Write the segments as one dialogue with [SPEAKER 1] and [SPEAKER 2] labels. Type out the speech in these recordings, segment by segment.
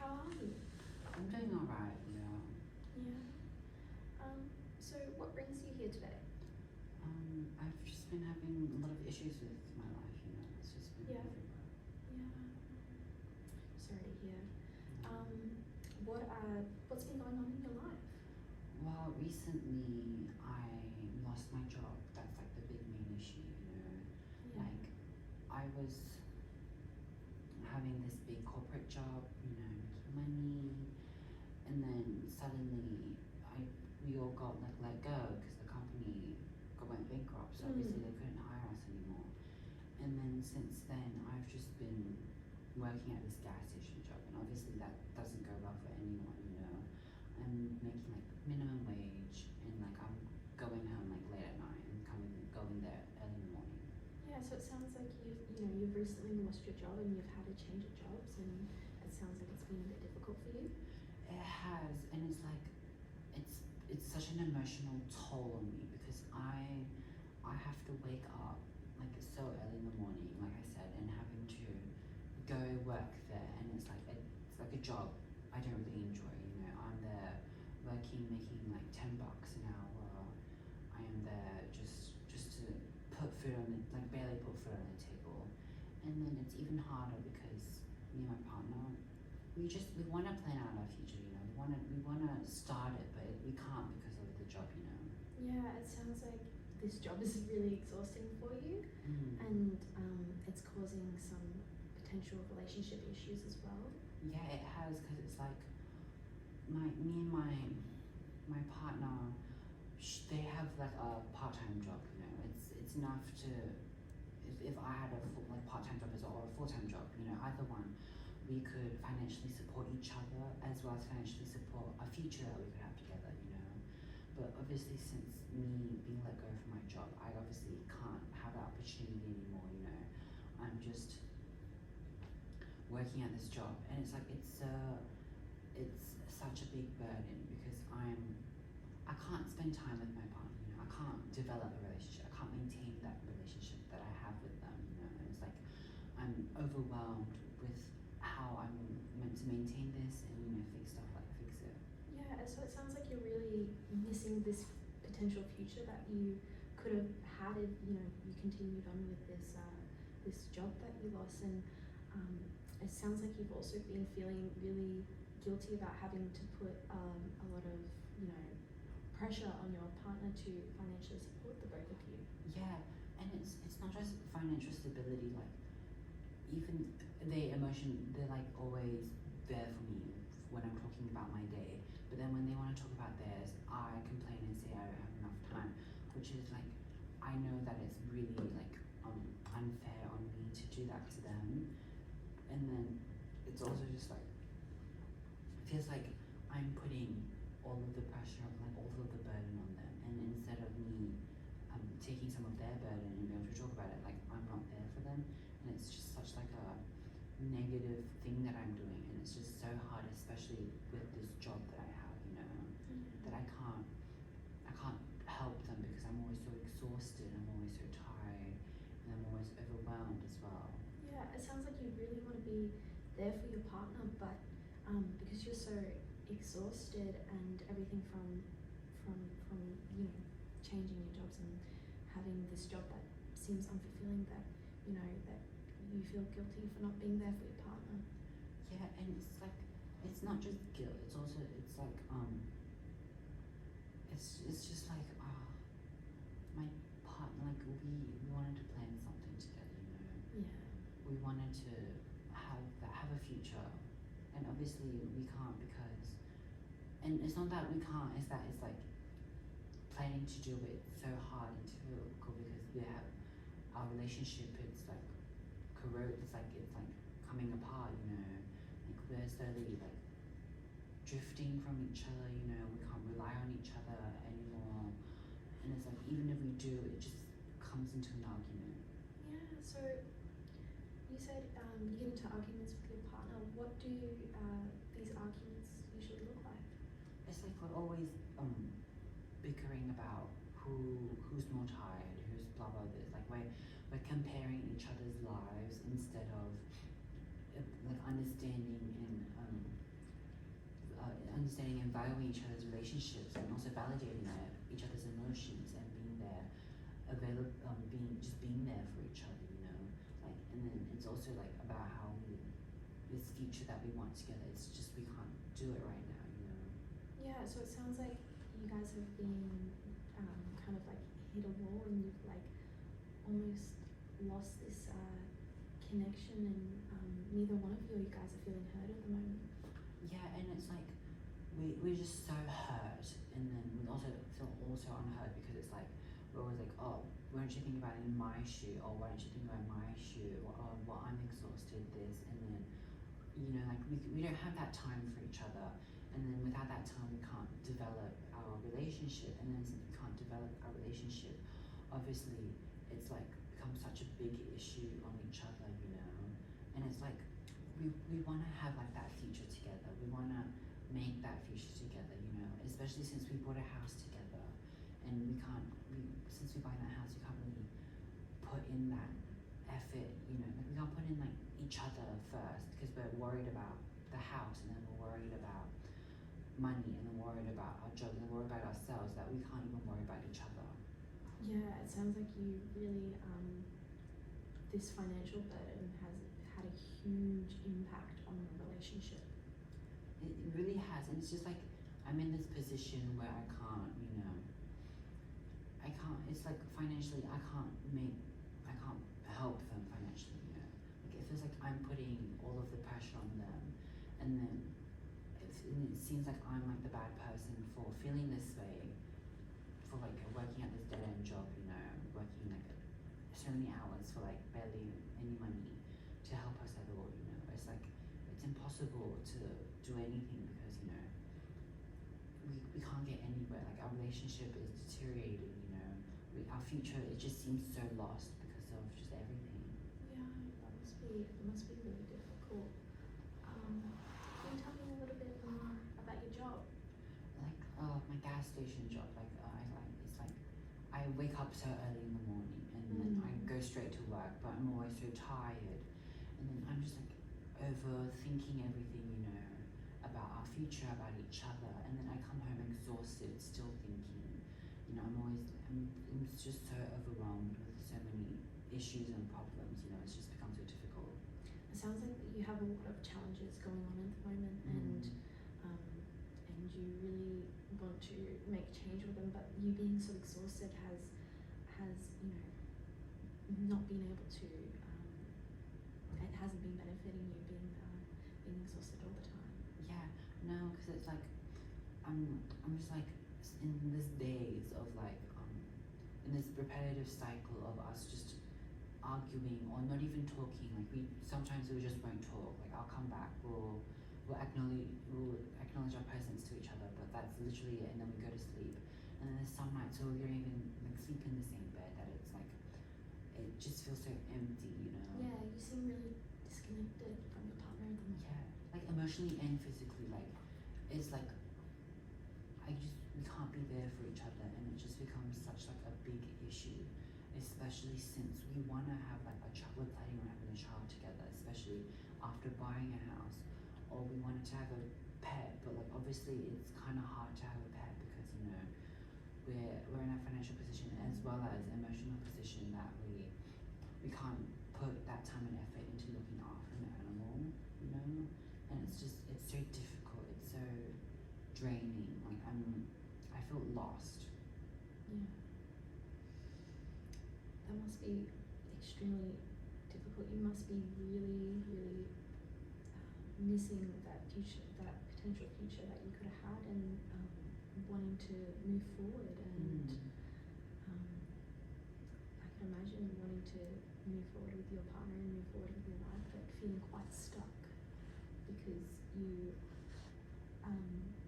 [SPEAKER 1] How are you?
[SPEAKER 2] I'm doing alright, yeah.
[SPEAKER 1] Yeah. So what brings you here today?
[SPEAKER 2] I've just been having a lot of issues with my life, it's just been
[SPEAKER 1] Yeah.
[SPEAKER 2] everywhere.
[SPEAKER 1] Yeah. Sorry to hear. What's been going on in your life?
[SPEAKER 2] Well, recently I lost my job. That's like the big main issue,
[SPEAKER 1] Yeah.
[SPEAKER 2] Like, I was having this big corporate job, making money, and then suddenly we all got like let go because the company went bankrupt. So obviously they couldn't hire us anymore. And then since then, I've just been working at this gas station job, and obviously that doesn't go well for anyone. I'm making like minimum wage, and like I'm going home like late at night and going there early in the morning.
[SPEAKER 1] Yeah. So it sounds like you've recently lost your job and you've had to change of jobs, and it sounds like it's been a bit difficult for you.
[SPEAKER 2] It has, and it's like it's such an emotional toll on me because I have to wake up like so early in the morning, like I said, and having to go work there, and it's like a job I don't really enjoy. I'm there working, making like $10 an hour. I am there just to put food on the like barely put food on the table, and then it's even harder because me and my partner we want to plan out our future. We want to start it, but we can't because of the job.
[SPEAKER 1] Yeah. It sounds like this job is really exhausting for you, and it's causing some potential relationship issues as well.
[SPEAKER 2] Yeah, it has, because it's like me and my partner, they have like a part-time job. It's enough to if I had a like part-time job as well, or a full-time job. Either one, we could financially support each other as well as financially support a future that we could have together. But obviously, since me being let go from my job, I obviously can't have that opportunity anymore. I'm just working at this job, and it's like it's such a big burden because I can't spend time with my partner. I can't develop a relationship. I can't maintain that relationship that I have with them. And it's like I'm overwhelmed with how I'm meant to maintain this and fix it.
[SPEAKER 1] Yeah. So it sounds like you're really missing this potential future that you could have had if you continued on with this job that you lost, and it sounds like you've also been feeling really guilty about having to put a lot of pressure on your partner to financially support the both of you.
[SPEAKER 2] Yeah, and it's not just financial stability. Like, even they're like always there for me when I'm talking about my day. But then when they want to talk about theirs, I complain and say I don't have enough time, which is like I know that it's really like unfair on me to do that to them. And then it's also just like feels like I'm putting all of the pressure, like all of the burden on them, and instead of me taking some of their burden and being able to talk about it, like I'm not there for them, and it's just such like a negative thing that I'm doing, and it's just so hard, especially with this job that I have, that I can't help them because I'm always so exhausted, I'm always so tired, and I'm always overwhelmed as well.
[SPEAKER 1] Yeah, it sounds like you really want to be there for your partner, but because you're so exhausted and everything from changing your jobs and having this job that seems unfulfilling, that that you feel guilty for not being there for your partner.
[SPEAKER 2] Yeah, and it's like it's not just guilt. It's also it's like it's just like my partner, like we wanted to plan something together.
[SPEAKER 1] Yeah.
[SPEAKER 2] We wanted to have a future, and obviously we can't because, and it's not that we can't. It's that it's like planning to do it so hard and difficult because we have our relationship. It's like it's like coming apart. Like we're slowly like drifting from each other. We can't rely on each other anymore, and it's like even if we do, it just comes into an argument.
[SPEAKER 1] Yeah. So you said you get into arguments with your partner. What do these arguments usually look like?
[SPEAKER 2] It's like we're always bickering about who's more tired, who's blah blah this. Like we're comparing each other's lives instead of like understanding and understanding and valuing each other's relationships, and also validating each other's emotions, and being there, being there for each other, like, and then it's also like about how this future that we want together, it's just we can't do it right now,
[SPEAKER 1] Yeah, so it sounds like you guys have been kind of like hit a wall, and you've like almost lost this connection, and neither one of you guys are feeling heard at the moment.
[SPEAKER 2] Yeah, and it's like we're just so hurt, and then we also feel also unheard, because it's like we're always like, oh, why don't you think about it in my shoe, or why don't you think about my shoe, or well, I'm exhausted, this, and then like we don't have that time for each other, and then without that time we can't develop our relationship, and then since we can't develop our relationship, obviously it's like becomes such a big issue on each other, and it's like we want to have like that future together, we want to make that future together, especially since we bought a house together, and since we buying that house, we can't really put in that effort, like we can't put in like each other first, because we're worried about the house, and then we're worried about money, and then worried about our jobs, and then worried about ourselves, that we can't even worry about each other.
[SPEAKER 1] Yeah, it sounds like you really this financial burden has had a huge impact on the relationship.
[SPEAKER 2] It really has, and it's just like I'm in this position where I can't, it's like financially I can't help them financially, like it feels like I'm putting all of the pressure on them, and then it seems like I'm like the bad person for feeling this way, for like working at this dead end job, working like so many hours for like barely any money to help us at all, it's like it's impossible to do anything, because we can't get anywhere, like our relationship is deteriorating, our future, it just seems so lost because of just everything.
[SPEAKER 1] Yeah, it must be really difficult. Can you tell me a little bit more about your job?
[SPEAKER 2] Like my gas station job, like it's like I wake up so early in the morning, and then I go straight to work, but I'm always so tired, and then I'm just like overthinking everything, about our future, about each other, and then I come home exhausted, still thinking, I'm just so overwhelmed with so many issues and problems, it's just become so difficult.
[SPEAKER 1] It sounds like you have a lot of challenges going on at the moment, and you really want to make change with them, but you being so exhausted has not been able to it hasn't been benefiting you, being exhausted all the time.
[SPEAKER 2] Yeah, no, because it's like I'm just like in this days of like in this repetitive cycle of us just arguing, or not even talking, like we just won't talk, like I'll come back, we'll acknowledge our presence to each other, but that's literally it, and then we go to sleep, and then there's some nights where we don't even like sleep in the same bed, that it's like it just feels so empty,
[SPEAKER 1] Yeah, you seem really disconnected from your partner at the moment.
[SPEAKER 2] Yeah, like emotionally and physically, like it's like we can't be there for each other, and it just becomes such like a big issue, especially since we want to have like a child, we're planning on having a child together, especially after buying a house, or we wanted to have a pet, but like obviously it's kind of hard to have a pet, because we're in a financial position as well as emotional position that we can't put that time and effort into looking after an animal, and it's so difficult, it's so draining, like I feel lost.
[SPEAKER 1] Yeah. That must be extremely difficult. You must be really, really missing that potential future that you could have had, and wanting to move forward, and I can imagine wanting to move forward with your partner and move forward with your life, but feeling quite stuck because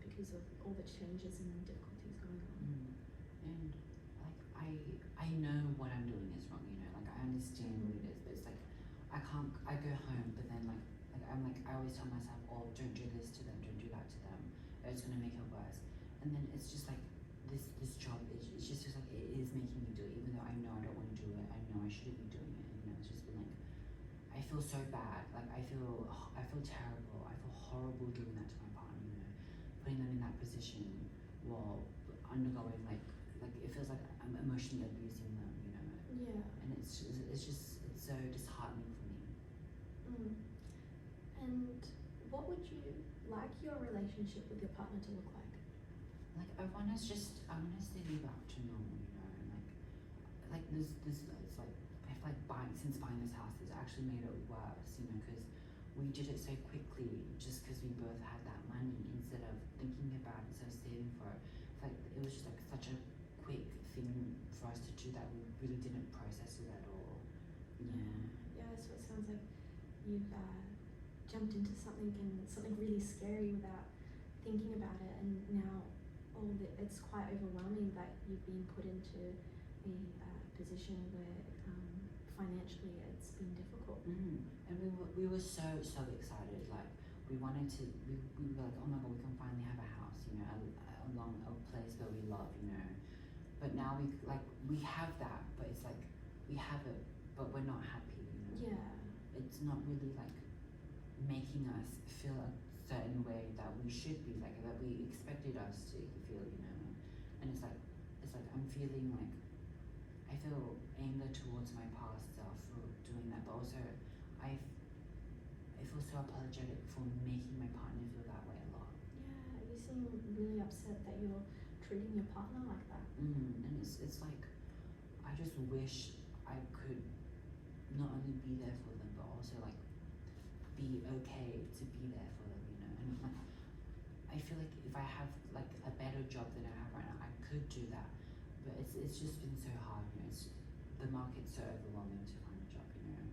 [SPEAKER 1] because of all the changes and difficulties going on.
[SPEAKER 2] And like I know what I'm doing is wrong, like I understand what it is, but it's like I go home, but then like I'm like I always tell myself, oh, don't do this to them, don't do that to them, it's gonna make it worse, and then it's just like this job, it's just like it is making me do it, even though I know I don't want to do it, I know I shouldn't be doing it, it's just been like I feel so bad, like I feel terrible, I feel horrible doing that to my partner, putting them in that position while undergoing like it feels like I'm emotionally abusing them, you know.
[SPEAKER 1] Yeah.
[SPEAKER 2] And it's so disheartening for me.
[SPEAKER 1] And what would you like your relationship with your partner to look like?
[SPEAKER 2] Like I wanna steady back to normal, you know, and like this it's like I feel like since buying this house it's actually made it worse, you know, because we did it so quickly just because we both had that money instead of thinking about it, instead of saving for it. Like it was just like such a quick thing for us to do that we really didn't process it at all, you know.
[SPEAKER 1] Yeah, so it sounds like you've jumped into something really scary without thinking about it, and now it's quite overwhelming that you've been put into a position where financially it's been difficult.
[SPEAKER 2] And we were so excited, like we were like, oh my god, we can finally have a house, you know, along a place where we love, you know. But now we have that, but it's like we have it but we're not happy, you know.
[SPEAKER 1] Yeah.
[SPEAKER 2] It's not really like making us feel a certain way that we should be, like that we expected us to feel, you know. And it's like I'm feeling like I feel anger towards my past self for doing that, but also I feel so apologetic for making my partner feel that way a lot.
[SPEAKER 1] Yeah, you seem really upset that you're treating your partner like that.
[SPEAKER 2] And it's like I just wish I could not only be there for them but also like be okay to be there for them, you know. And like I feel like if I have like a better job than I have right now, I could do that, but it's just been so hard, you know. The market's so overwhelming to find a job, you know.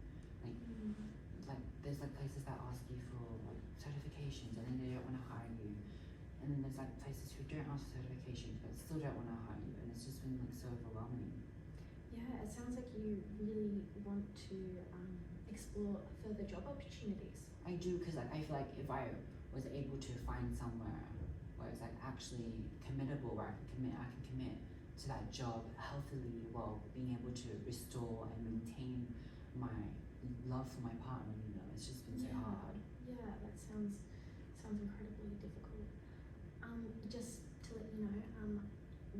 [SPEAKER 2] Like there's like places that ask you for like certifications and then they don't want to hire you, and then there's like places who don't ask for certifications but still don't want to hire you, and it's just been like so overwhelming.
[SPEAKER 1] Yeah, it sounds like you really want to explore further job opportunities.
[SPEAKER 2] I do, because like I feel like if I was able to find somewhere where it's like actually committable, where I can commit to that job healthily while being able to restore and maintain my love for my partner, you know, it's just been so hard.
[SPEAKER 1] Yeah, that sounds incredibly difficult. Just to let you know,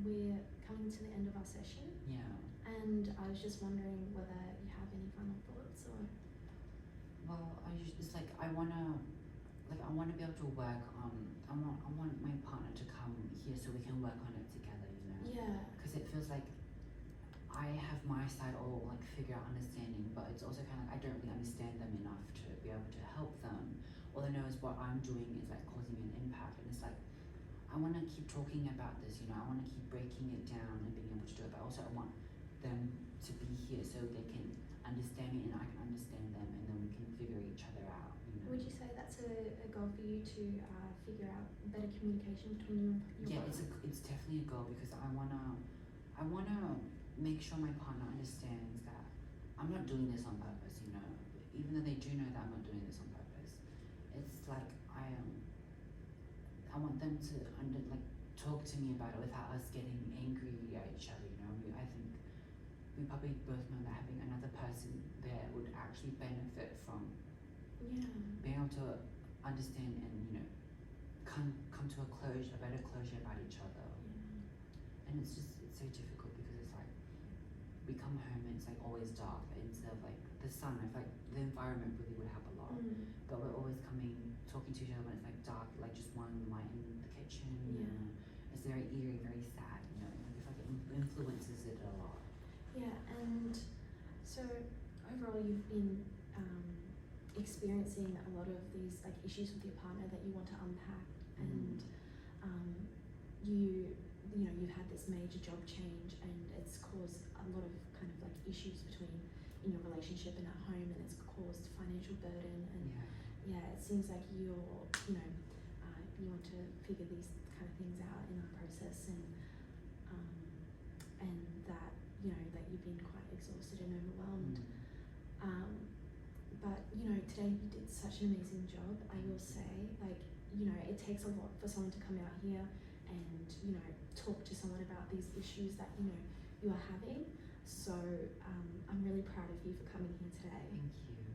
[SPEAKER 1] we're coming to the end of our session.
[SPEAKER 2] Yeah.
[SPEAKER 1] And I was just wondering whether you have any final thoughts or.
[SPEAKER 2] Well, it's like I wanna be able to work on. I want my partner to come here so we can work on it together, you know.
[SPEAKER 1] Yeah.
[SPEAKER 2] Because it feels like I have my side all like figure out understanding, but it's also kind of like I don't really understand them enough to be able to help them. All I know is what I'm doing is like causing an impact, and it's like I want to keep talking about this, you know. I want to keep breaking it down and being able to do it, but also I want them to be here so they can understand me and I can understand them, and then we can figure each other out, you know.
[SPEAKER 1] Would you say that's a goal for you to figure out better communication between you and your partner?
[SPEAKER 2] It's definitely a goal, because I wanna make sure my partner understands that I'm not doing this on purpose, you know. Even though they do know that I'm not doing this on purpose, it's like I want them to talk to me about it without us getting angry at each other, you know. I think we probably both know that having another person there would actually benefit from being able to understand and, you know, come to a better closure about each other. And it's so difficult because it's like we come home and it's like always dark instead of like the sun. I feel like the environment really would help a lot. But we're always talking to each other when it's like dark, like just one light in the kitchen. And it's very eerie, very sad, you know. I feel like it influences it a lot.
[SPEAKER 1] Yeah, and so overall you've been experiencing a lot of these like issues with your partner that you want to unpack, and you know you've had this major job change and it's caused a lot of kind of like issues in your relationship and at home, and it's caused financial burden, and it seems like you want to figure these kind of things out in the process, and that you know that you've been quite exhausted and overwhelmed. But you know, today you did such an amazing job. I will say, like, you know, it takes a lot for someone to come out here and, you know, talk to someone about these issues that, you know, you are having. So I'm really proud of you for coming here today.
[SPEAKER 2] Thank you.